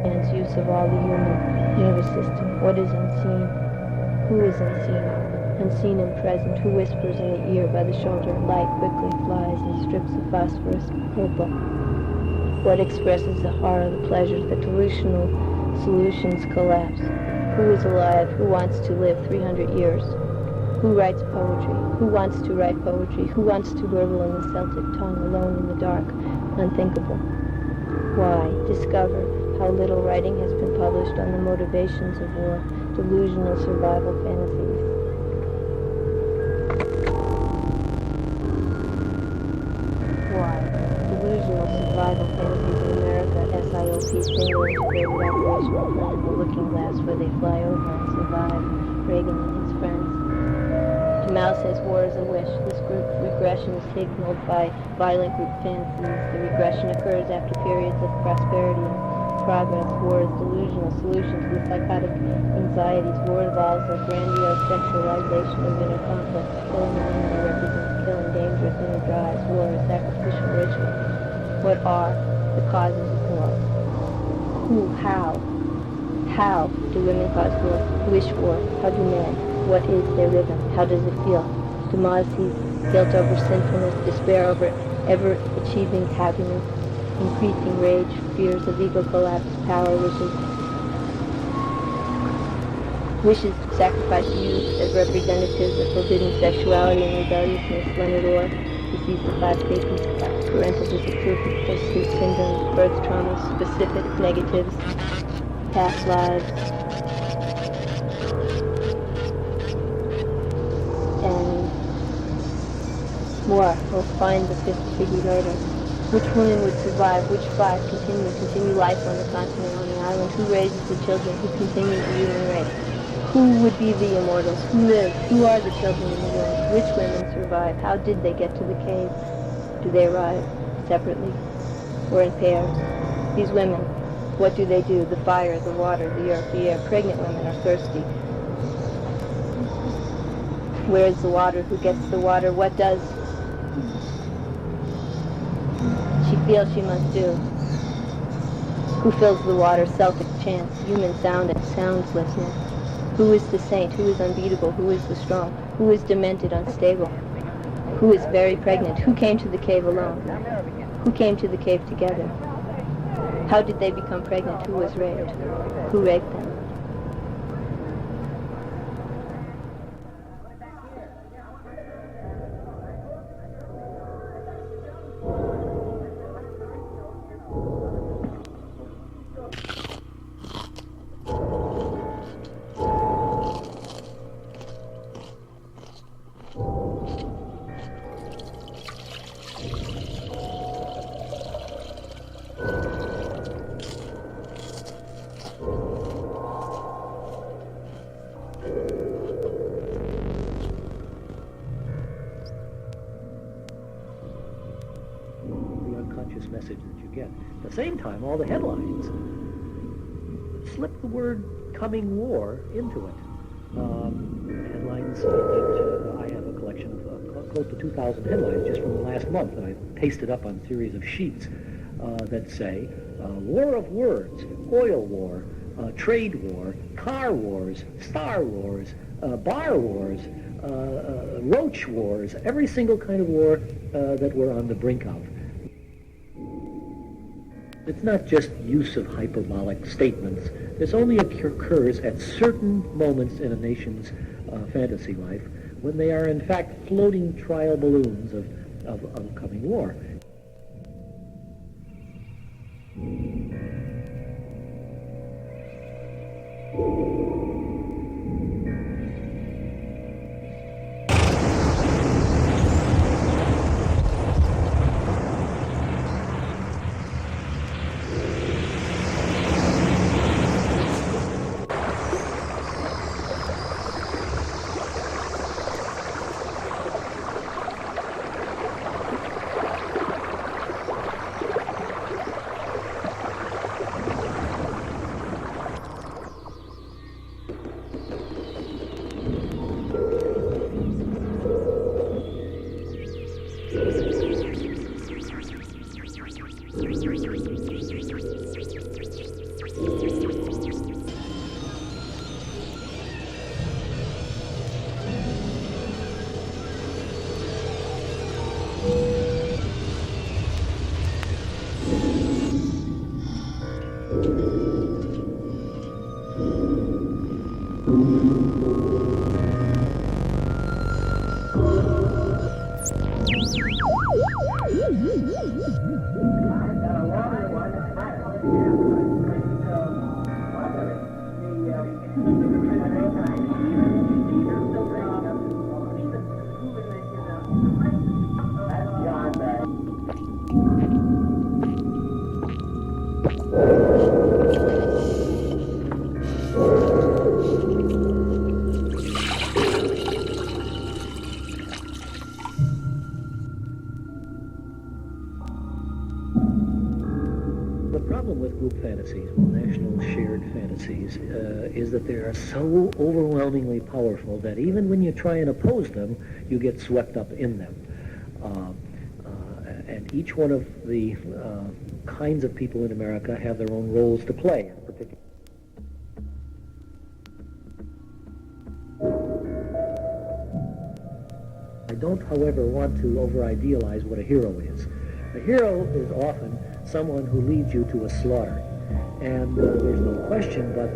man's use of all the human nervous system. What is unseen? Who is unseen? Unseen and present. Who whispers in the ear by the shoulder? Light quickly flies in strips of phosphorescent purple. What expresses the horror, the pleasure, the delusional solutions collapse? Who is alive? Who wants to live 300 years? Who writes poetry? Who wants to write poetry? Who wants to gurgle in the Celtic tongue, alone in the dark, unthinkable? Why? Discover how little writing has been published on the motivations of war, delusional survival fantasies. Why? Delusional survival fantasies in America, SIOP single integrated operational plan, the looking glass where they fly over and survive, Reagan and his friends. Mao says war is a wish. This group regression is signaled by violent group fantasies. The regression occurs after periods of prosperity and progress. War is delusional solution to the psychotic anxieties. War involves a grandiose sexualization of inner conflict. Killing an enemy represents killing dangerous inner drives. War is sacrificial ritual. What are the causes of war? Who, how do women cause war? Wish war? How do men? What is their rhythm? How does it feel? Democracy, guilt over sinfulness, despair over ever-achieving happiness, increasing rage, fears of ego collapse, power, wishes to sacrifice youth as representatives of forbidden sexuality and rebelliousness, Leonard Orr, disease of 5 cases, parental disapproval, post-sleep syndrome, birth traumas, specific negatives, past lives, and more. We'll find the 5th degree murder. Which woman would survive? Which 5 continue life on the continent, on the island? Who raises the children? Who continues the human race? Who would be the immortals? Who live? Who are the children in the womb? Which women survive? How did they get to the cave? Do they arrive separately or in pairs? These women, what do? The fire, the water, the earth, the air. Pregnant women are thirsty. Where is the water? Who gets the water? What does she feel she must do? Who fills the water? Celtic chants, human sound and soundlessness. Who is the saint? Who is unbeatable? Who is the strong? Who is demented, unstable? Who is very pregnant? Who came to the cave alone? Who came to the cave together? How did they become pregnant? Who was raped? Who raped them? Message that you get. At the same time, all the headlines slip the word coming war into it. Headlines that I have a collection of close to 2,000 headlines just from the last month that I pasted up on a series of sheets that say war of words, oil war, trade war, car wars, star wars, bar wars, roach wars, every single kind of war that we're on the brink of. It's not just use of hyperbolic statements. This only occurs at certain moments in a nation's fantasy life when they are in fact floating trial balloons of coming war. The problem with group fantasies, national shared fantasies, is that they are so overwhelmingly powerful that even when you try and oppose them, you get swept up in them. And each one of the kinds of people in America have their own roles to play. In particular. I don't, however, want to over-idealize what a hero is. A hero is often someone who leads you to a slaughter. And there's no question, but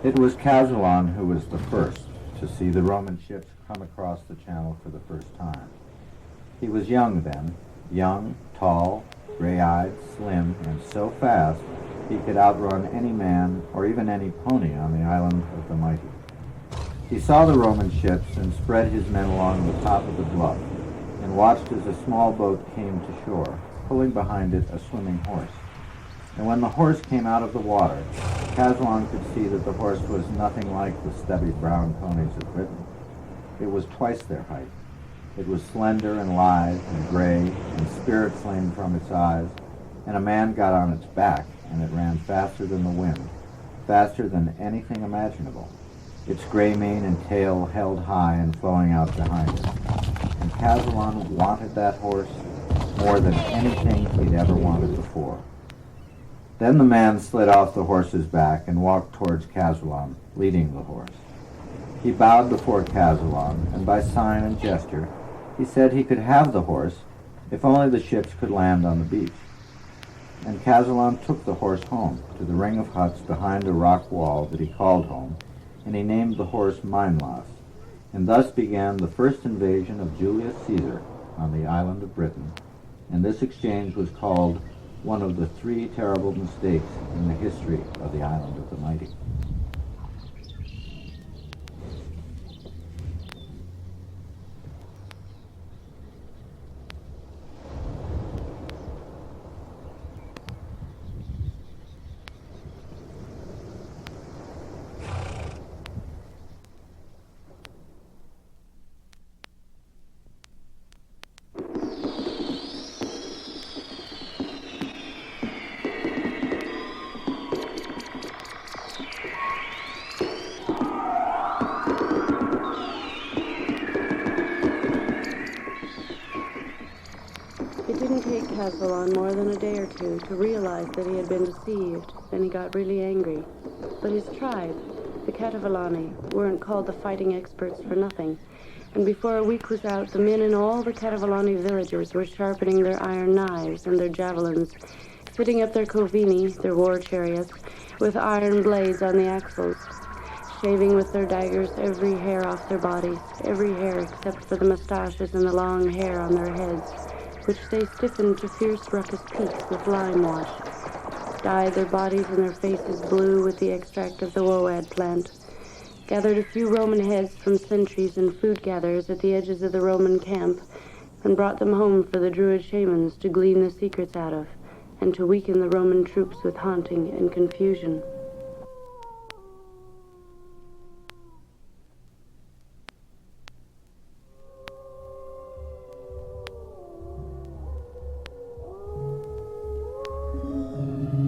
It was Caswallon who was the first to see the Roman ships come across the channel for the first time. He was young then, young, tall, gray-eyed, slim, and so fast he could outrun any man or even any pony on the island of the mighty. He saw the Roman ships and spread his men along the top of the bluff and watched as a small boat came to shore, pulling behind it a swimming horse. And when the horse came out of the water, Caswallon could see that the horse was nothing like the stubby brown ponies of Britain. It was twice their height. It was slender and lithe and gray, and spirit flamed from its eyes, and a man got on its back, and it ran faster than the wind, faster than anything imaginable. Its gray mane and tail held high and flowing out behind it. And Caswallon wanted that horse more than anything he'd ever wanted before. Then the man slid off the horse's back and walked towards Caswallon, leading the horse. He bowed before Caswallon, and by sign and gesture, he said he could have the horse if only the ships could land on the beach. And Caswallon took the horse home to the ring of huts behind a rock wall that he called home, and he named the horse Mindloss. And thus began the first invasion of Julius Caesar on the island of Britain, and this exchange was called one of the 3 terrible mistakes in the history of the island of the mighty. It didn't take Caswallon more than a day or two to realize that he had been deceived. Then he got really angry. But his tribe, the Caswalloni, weren't called the fighting experts for nothing. And before a week was out, the men in all the Caswalloni villagers were sharpening their iron knives and their javelins, fitting up their covini, their war chariots, with iron blades on the axles, shaving with their daggers every hair off their bodies, every hair except for the mustaches and the long hair on their heads, which they stiffened to fierce ruckus peaks with lime wash, dyed their bodies and their faces blue with the extract of the woad plant, gathered a few Roman heads from sentries and food gatherers at the edges of the Roman camp, and brought them home for the Druid shamans to glean the secrets out of, and to weaken the Roman troops with haunting and confusion.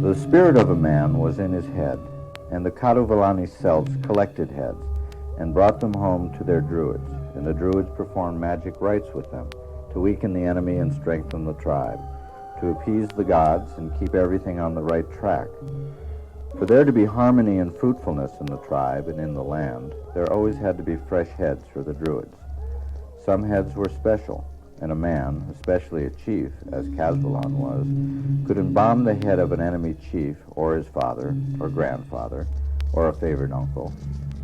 The spirit of a man was in his head, and the Caswallon Celts collected heads and brought them home to their druids, and the druids performed magic rites with them to weaken the enemy and strengthen the tribe, to appease the gods and keep everything on the right track. For there to be harmony and fruitfulness in the tribe and in the land, there always had to be fresh heads for the druids. Some heads were special, and a man, especially a chief, as Caswallon was, could embalm the head of an enemy chief, or his father, or grandfather, or a favored uncle,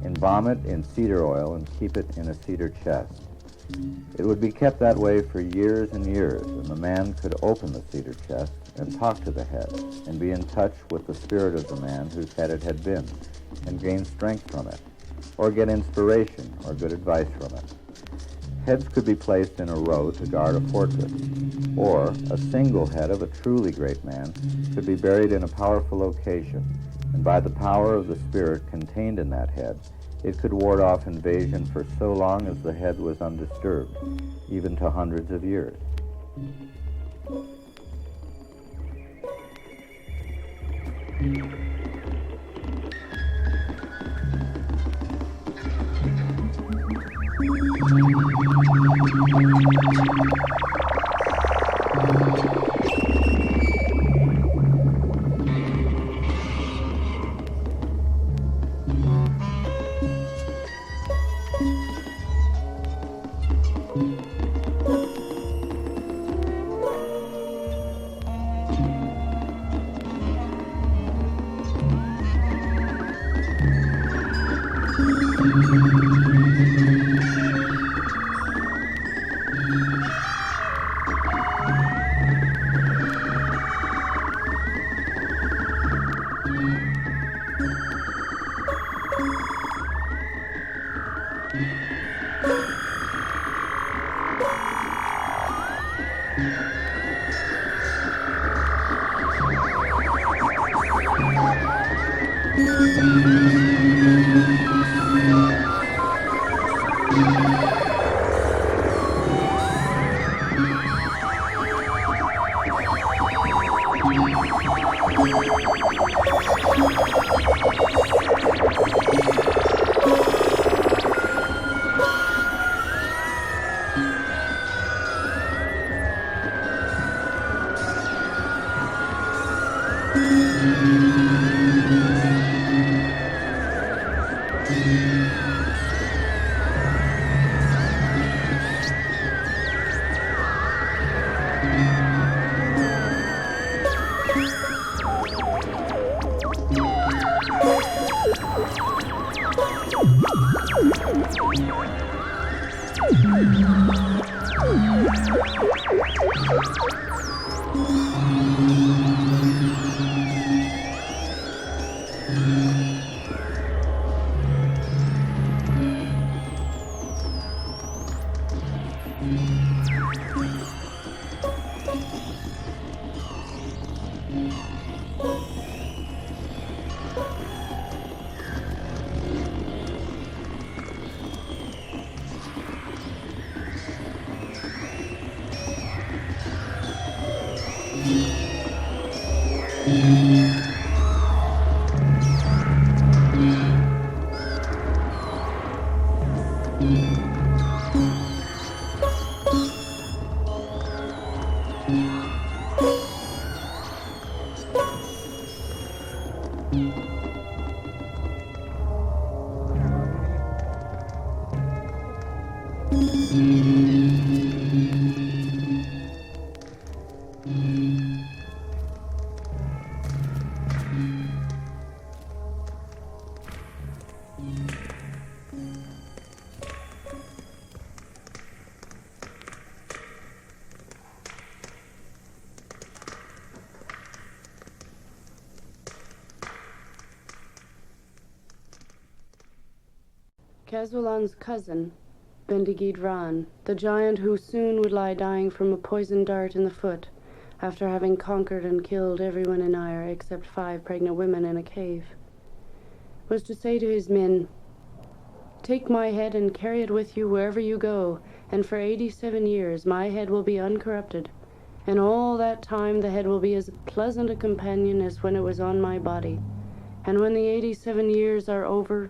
embalm it in cedar oil and keep it in a cedar chest. It would be kept that way for years and years, and the man could open the cedar chest and talk to the head, and be in touch with the spirit of the man whose head it had been, and gain strength from it, or get inspiration or good advice from it. Heads could be placed in a row to guard a fortress, or a single head of a truly great man could be buried in a powerful location, and by the power of the spirit contained in that head, it could ward off invasion for so long as the head was undisturbed, even to hundreds of years. Caswallon's cousin, Bendigid Ran, the giant who soon would lie dying from a poisoned dart in the foot, after having conquered and killed everyone in Ire except 5 pregnant women in a cave, was to say to his men, "Take my head and carry it with you wherever you go, and for 87 years my head will be uncorrupted, and all that time the head will be as pleasant a companion as when it was on my body. And when the 87 years are over,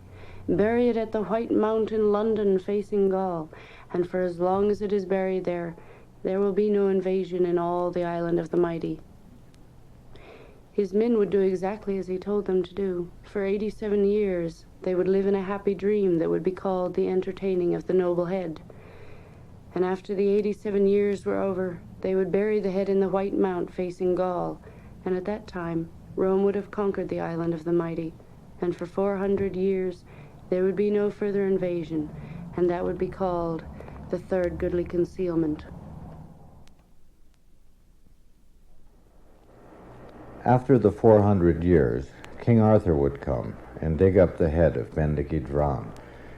bury it at the White Mount in London facing Gaul, and for as long as it is buried there, there will be no invasion in all the island of the mighty." His men would do exactly as he told them to do. For 87 years, they would live in a happy dream that would be called the entertaining of the noble head. And after the 87 years were over, they would bury the head in the White Mount facing Gaul, and at that time, Rome would have conquered the island of the mighty, and for 400 years, there would be no further invasion, and that would be called the Third Goodly Concealment. After the 400 years, King Arthur would come and dig up the head of Bendigid Ran,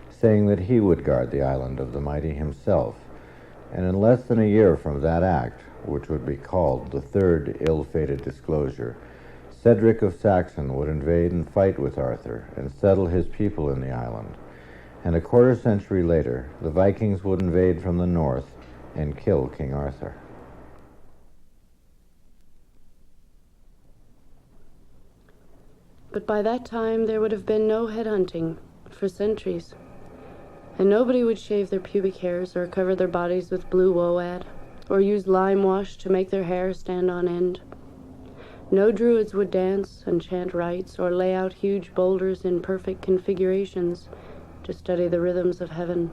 saying that he would guard the island of the mighty himself. And in less than a year from that act, which would be called the Third Ill-Fated Disclosure, Cedric of Saxon would invade and fight with Arthur and settle his people in the island. And a quarter century later, the Vikings would invade from the north and kill King Arthur. But by that time, there would have been no headhunting for centuries, and nobody would shave their pubic hairs or cover their bodies with blue woad or use lime wash to make their hair stand on end. No druids would dance and chant rites or lay out huge boulders in perfect configurations to study the rhythms of heaven.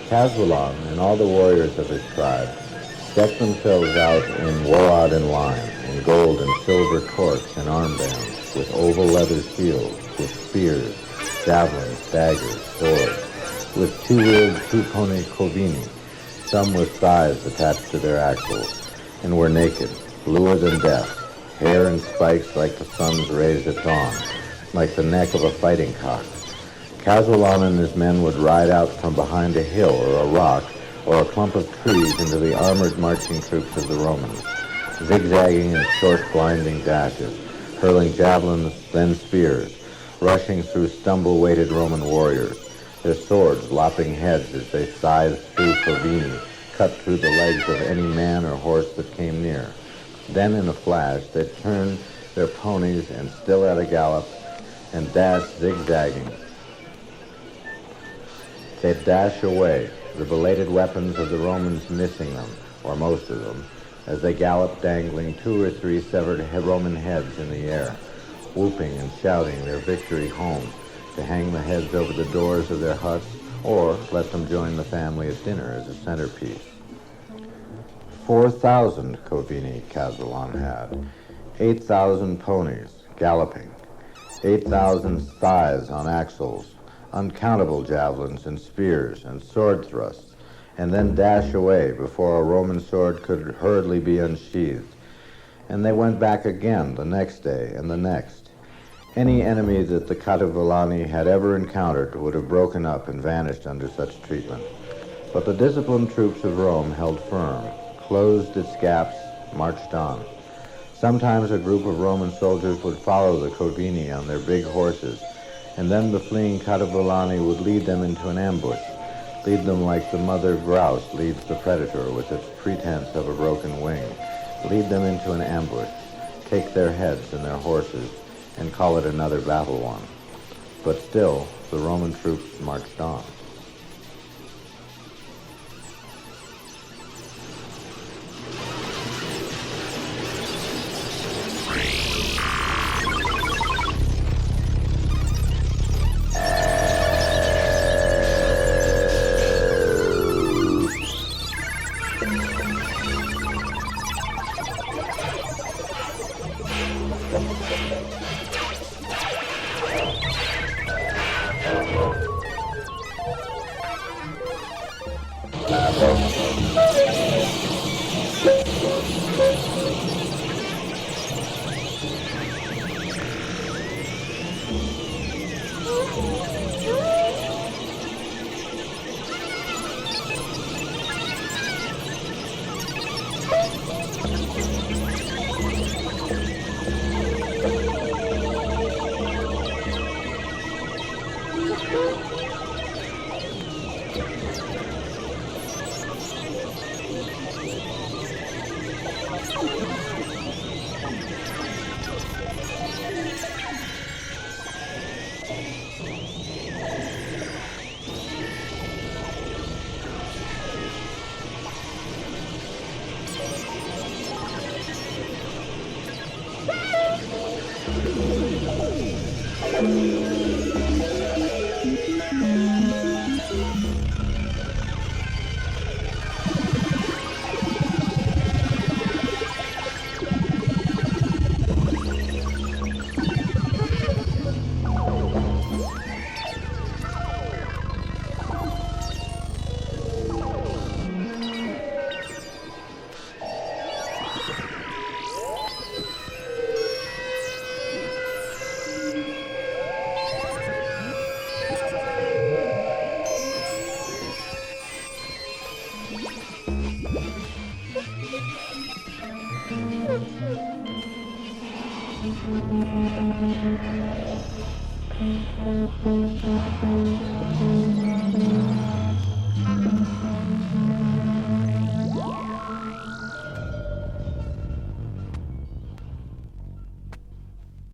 Caswallon and all the warriors of his tribe decked themselves out in woad and lime, in gold and silver torques and armbands, with oval leather shields, with spears, javelins, daggers, swords, with two-wheeled two-pony covini, some with thighs attached to their axles, and were naked, bluer than death, hair in spikes like the sun's rays at dawn, like the neck of a fighting cock. Caswallon and his men would ride out from behind a hill or a rock or a clump of trees into the armored marching troops of the Romans, zigzagging in short, blinding dashes, hurling javelins, then spears, rushing through stumble-weighted Roman warriors, their swords lopping heads as they scythed through covini, cut through the legs of any man or horse that came near. Then in a flash they'd turn their ponies and, still at a gallop, and dash zigzagging. They'd dash away, the belated weapons of the Romans missing them, or most of them, as they galloped, dangling 2 or 3 severed Roman heads in the air, whooping and shouting their victory home, to hang the heads over the doors of their huts, or let them join the family at dinner as a centerpiece. 4,000 covini Caswallon had, 8,000 ponies galloping, 8,000 scythes on axles, uncountable javelins and spears and sword thrusts, and then dash away before a Roman sword could hurriedly be unsheathed. And they went back again the next day and the next. Any enemy that the Caswalloni had ever encountered would have broken up and vanished under such treatment. But the disciplined troops of Rome held firm, closed its gaps, marched on. Sometimes a group of Roman soldiers would follow the covini on their big horses, and then the fleeing Caswalloni would lead them into an ambush, lead them like the mother grouse leads the predator with its pretense of a broken wing, lead them into an ambush, take their heads and their horses, and call it another battle won. But still, the Roman troops marched on.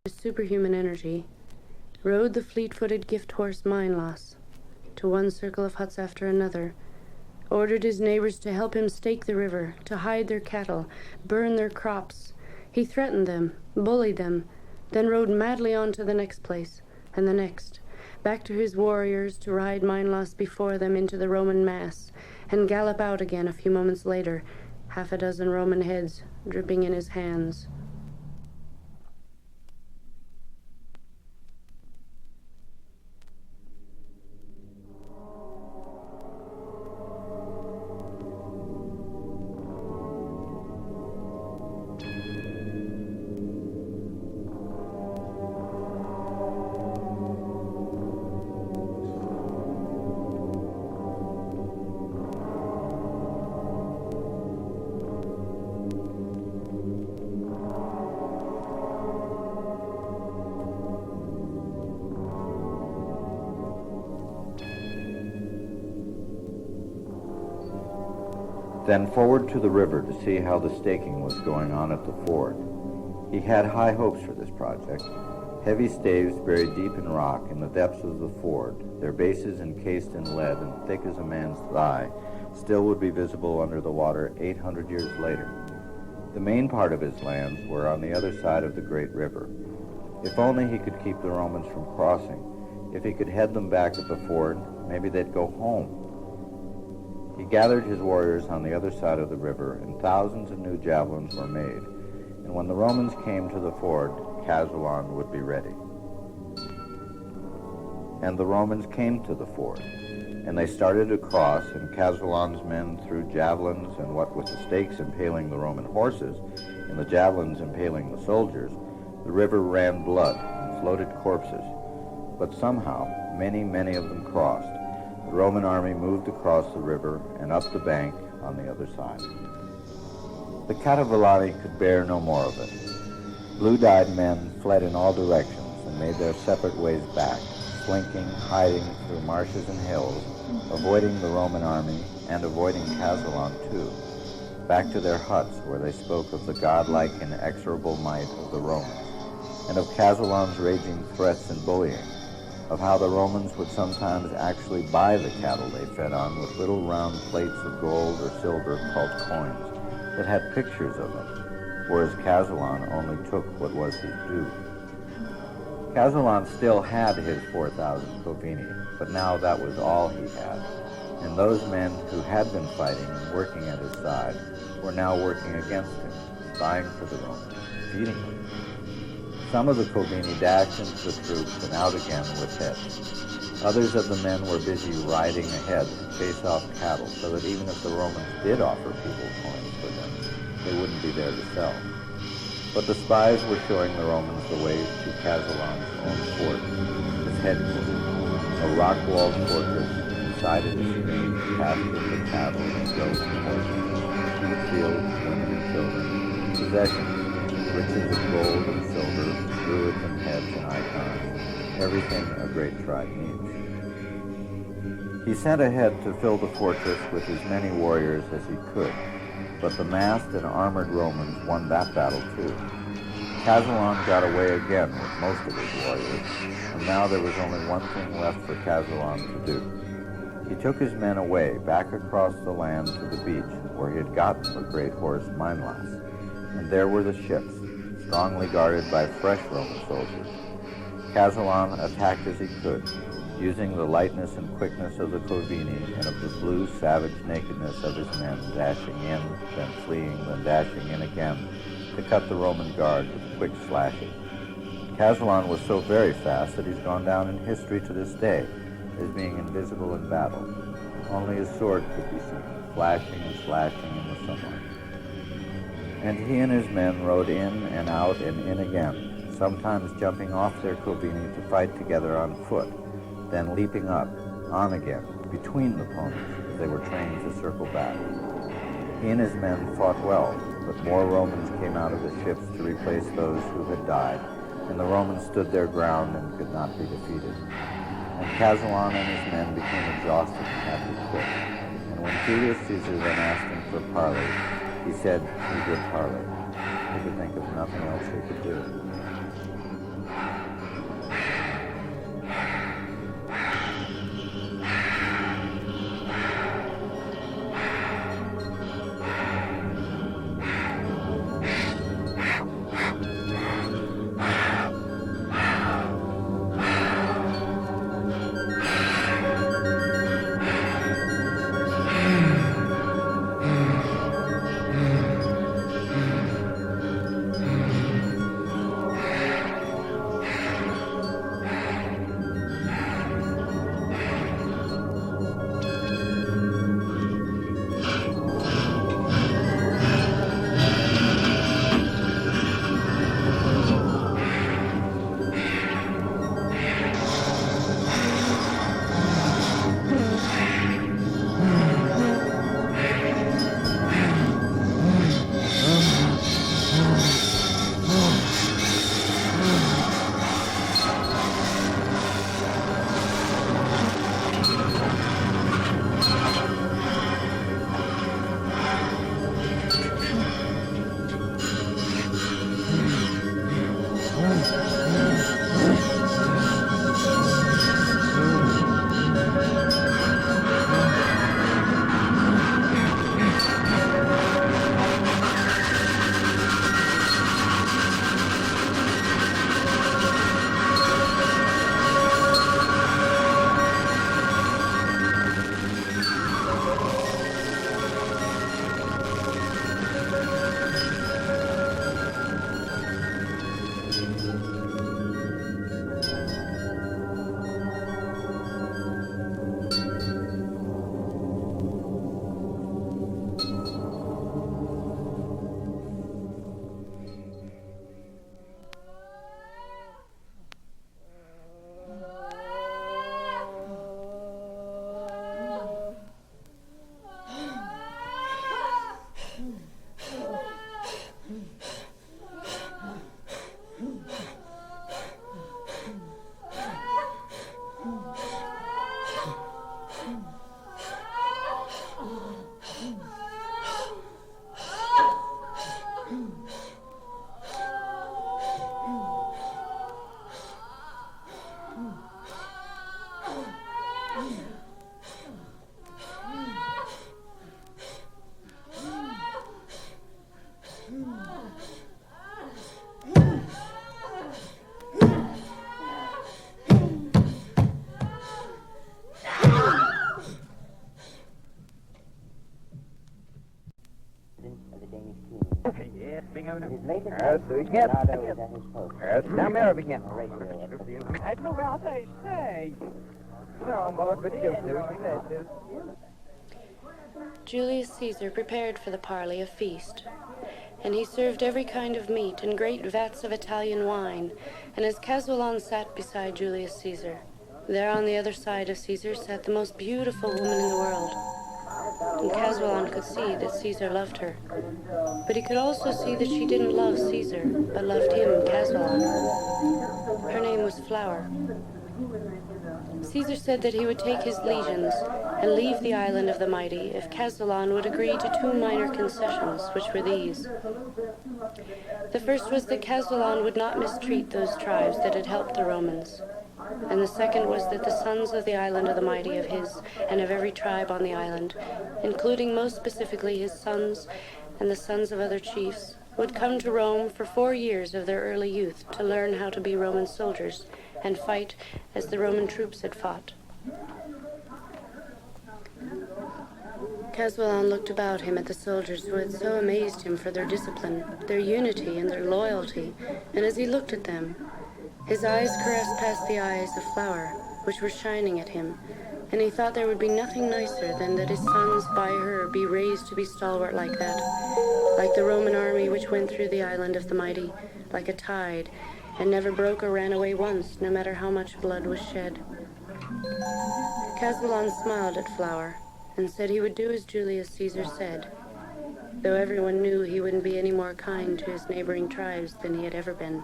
Superhuman energy, rode the fleet-footed gift horse Mindloss to one circle of huts after another, ordered his neighbors to help him stake the river, to hide their cattle, burn their crops. He threatened them, bullied them, then rode madly on to the next place, and the next, back to his warriors to ride Mindloss before them into the Roman mass, and gallop out again a few moments later, half a dozen Roman heads dripping in his hands. Then forward to the river to see how the staking was going on at the ford. He had high hopes for this project. Heavy staves buried deep in rock in the depths of the ford, their bases encased in lead and thick as a man's thigh, still would be visible under the water 800 years later. The main part of his lands were on the other side of the great river. If only he could keep the Romans from crossing. If he could head them back at the ford, maybe they'd go home. He gathered his warriors on the other side of the river, and thousands of new javelins were made. And when the Romans came to the ford, Caswallon would be ready. And the Romans came to the ford, and they started to cross, and Caswallon's men threw javelins, and what with the stakes impaling the Roman horses, and the javelins impaling the soldiers, the river ran blood and floated corpses. But somehow, many of them crossed. The Roman army moved across the river and up the bank on the other side. The Caswalloni could bear no more of it. Blue-dyed men fled in all directions and made their separate ways back, slinking, hiding through marshes and hills, avoiding the Roman army and avoiding Caswallon too, back to their huts where they spoke of the godlike inexorable might of the Romans, and of Caswallon's raging threats and bullying, of how the Romans would sometimes actually buy the cattle they fed on with little round plates of gold or silver called coins that had pictures of them, whereas Caswallon only took what was his due. Caswallon still had his 4,000 covini, but now that was all he had, and those men who had been fighting and working at his side were now working against him, spying for the Romans, feeding them. Some of the covini dashed into the troops and out again with heads. Others of the men were busy riding ahead to chase off cattle so that even if the Romans did offer people coins for them, they wouldn't be there to sell. But the spies were showing the Romans the way to Caswallon's own fort, his headquarters, a rock-walled fortress inside it a strange pasture for cattle and goats and horses, wheat fields, women and children, possessions, riches of gold and silver, druids and heads and icons, everything a great tribe needs. He sent ahead to fill the fortress with as many warriors as he could, but the masked and armored Romans won that battle too. Caswallon got away again with most of his warriors, and now there was only one thing left for Caswallon to do. He took his men away, back across the land to the beach, where he had gotten the great horse Mindloss, and there were the ships, strongly guarded by fresh Roman soldiers. Caswallon attacked as he could, using the lightness and quickness of the Corvini and of the blue, savage nakedness of his men, dashing in, then fleeing, then dashing in again, to cut the Roman guard with quick slashing. Caswallon was so very fast that he's gone down in history to this day as being invisible in battle. Only his sword could be seen, flashing and slashing in the sunlight. And he and his men rode in and out and in again, sometimes jumping off their Corvini to fight together on foot, then leaping up, on again, between the ponies as they were trained to circle back. He and his men fought well, but more Romans came out of the ships to replace those who had died, and the Romans stood their ground and could not be defeated. And Caswallon and his men became exhausted and had to quit. And when Julius Caesar then asked him for parley, he said he would parley. He could think of nothing else he could do. Now, Mary, begin. I know what they say. No, but you Julius Caesar prepared for the parley a feast, and he served every kind of meat and great vats of Italian wine. And as Caswallon sat beside Julius Caesar, there on the other side of Caesar sat the most beautiful woman in the world. And Caswallon could see that Caesar loved her, but he could also see that she didn't love Caesar, but loved him, Caswallon. Her name was Flower. Caesar said that he would take his legions and leave the island of the mighty if Caswallon would agree to two minor concessions, which were these. The first was that Caswallon would not mistreat those tribes that had helped the Romans, and the second was that the sons of the island of the mighty of his and of every tribe on the island, including most specifically his sons and the sons of other chiefs, would come to Rome for 4 years of their early youth to learn how to be Roman soldiers and fight as the Roman troops had fought. Caswallon looked about him at the soldiers who had so amazed him for their discipline, their unity, and their loyalty, and as he looked at them, his eyes caressed past the eyes of Flower, which were shining at him, and he thought there would be nothing nicer than that his sons by her be raised to be stalwart like that, like the Roman army which went through the island of the mighty, like a tide, and never broke or ran away once, no matter how much blood was shed. Caswallon smiled at Flower, and said he would do as Julius Caesar said, though everyone knew he wouldn't be any more kind to his neighboring tribes than he had ever been.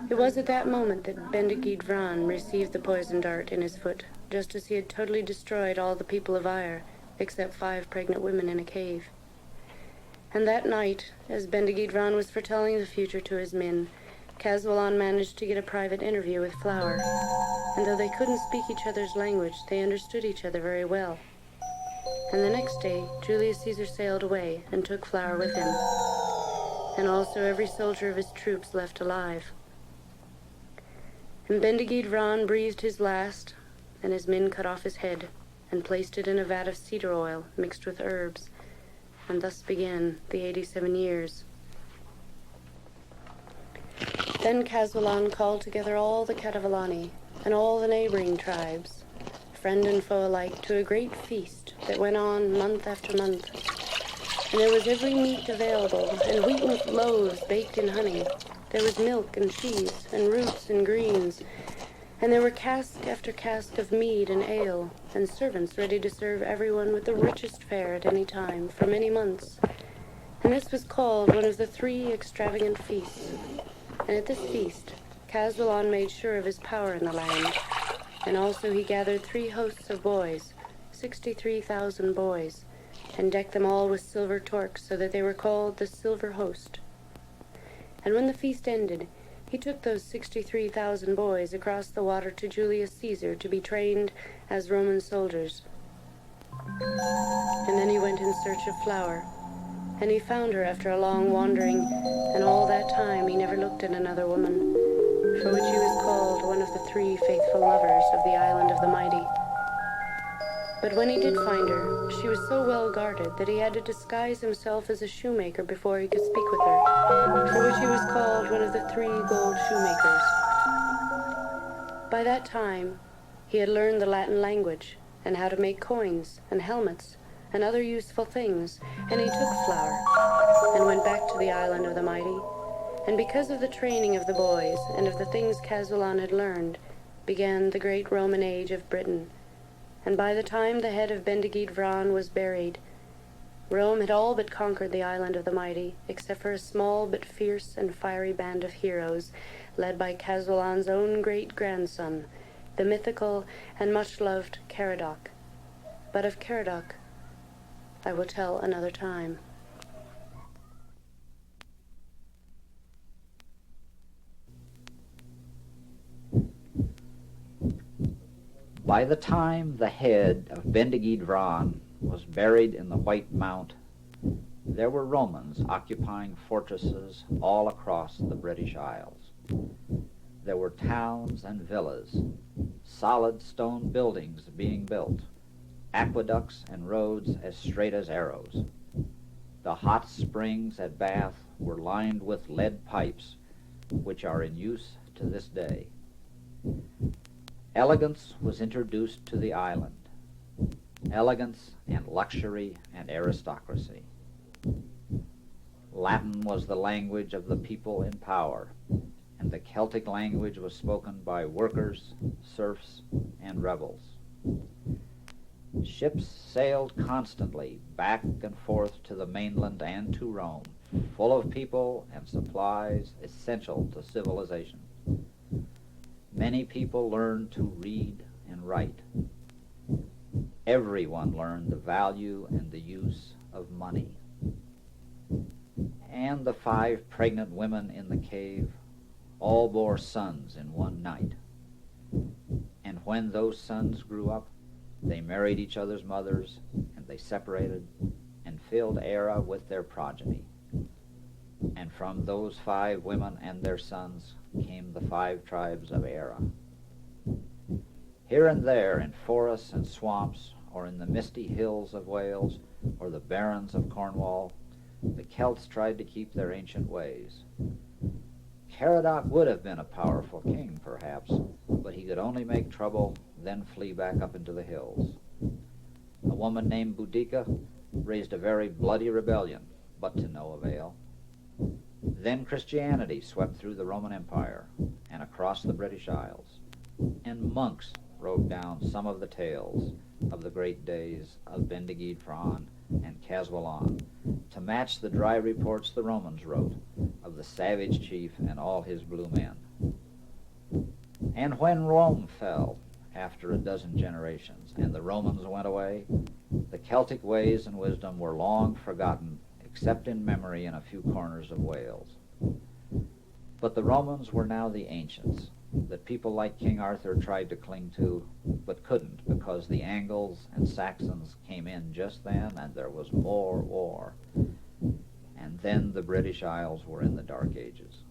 It was at that moment that Bendigeid Vran received the poisoned dart in his foot, just as he had totally destroyed all the people of Ayr, except 5 pregnant women in a cave. And that night, as Bendigeid Vran was foretelling the future to his men, Caswallon managed to get a private interview with Flower, and though they couldn't speak each other's language, they understood each other very well. And the next day, Julius Caesar sailed away and took Flower with him, and also every soldier of his troops left alive. And Bendigeid Vran breathed his last, and his men cut off his head and placed it in a vat of cedar oil mixed with herbs, and thus began the 87 years. Then Caswallon called together all the Caswalloni and all the neighboring tribes, friend and foe alike, to a great feast that went on month after month. And there was every meat available, and wheaten loaves baked in honey. There was milk and cheese, and roots and greens, and there were cask after cask of mead and ale, and servants ready to serve everyone with the richest fare at any time, for many months. And this was called one of the 3 extravagant feasts. And at this feast, Caswallon made sure of his power in the land, and also he gathered 3 hosts of boys, 63,000 boys, and decked them all with silver torques, so that they were called the Silver Host. And when the feast ended, he took those 63,000 boys across the water to Julius Caesar to be trained as Roman soldiers. And then he went in search of Flower, and he found her after a long wandering, and all that time he never looked at another woman, for which he was called one of the 3 faithful lovers of the island of the mighty. But when he did find her, she was so well guarded that he had to disguise himself as a shoemaker before he could speak with her, for which he was called one of the 3 gold shoemakers. By that time, he had learned the Latin language, and how to make coins and helmets and other useful things, and he took Flower and went back to the island of the mighty. And because of the training of the boys and of the things Caswallon had learned, began the great Roman age of Britain. And by the time the head of Bendigeid Vran was buried, Rome had all but conquered the island of the mighty, except for a small but fierce and fiery band of heroes, led by Caswallon's own great-grandson, the mythical and much-loved Caradoc. But of Caradoc I will tell another time. By the time the head of Bendigeid Vran was buried in the White Mount, there were Romans occupying fortresses all across the British Isles. There were towns and villas, solid stone buildings being built, aqueducts and roads as straight as arrows. The hot springs at Bath were lined with lead pipes, which are in use to this day. Elegance was introduced to the island, elegance and luxury and aristocracy. Latin was the language of the people in power, and the Celtic language was spoken by workers, serfs, and rebels. Ships sailed constantly back and forth to the mainland and to Rome, full of people and supplies essential to civilization. Many people learned to read and write. Everyone learned the value and the use of money. And the 5 pregnant women in the cave all bore sons in one night. And when those sons grew up, they married each other's mothers, and they separated, and filled Era with their progeny. And from those 5 women and their sons came the 5 tribes of Era. Here and there, in forests and swamps, or in the misty hills of Wales, or the barrens of Cornwall, the Celts tried to keep their ancient ways. Caradoc would have been a powerful king, perhaps, but he could only make trouble, then flee back up into the hills. A woman named Boudica raised a very bloody rebellion, but to no avail. Then Christianity swept through the Roman Empire and across the British Isles, and monks wrote down some of the tales of the great days of Bendigeid Fran and Caswallon to match the dry reports the Romans wrote of the savage chief and all his blue men. And when Rome fell after a dozen generations and the Romans went away, the Celtic ways and wisdom were long forgotten except in memory in a few corners of Wales. But the Romans were now the ancients that people like King Arthur tried to cling to, but couldn't because the Angles and Saxons came in just then and there was more war. And then the British Isles were in the Dark Ages.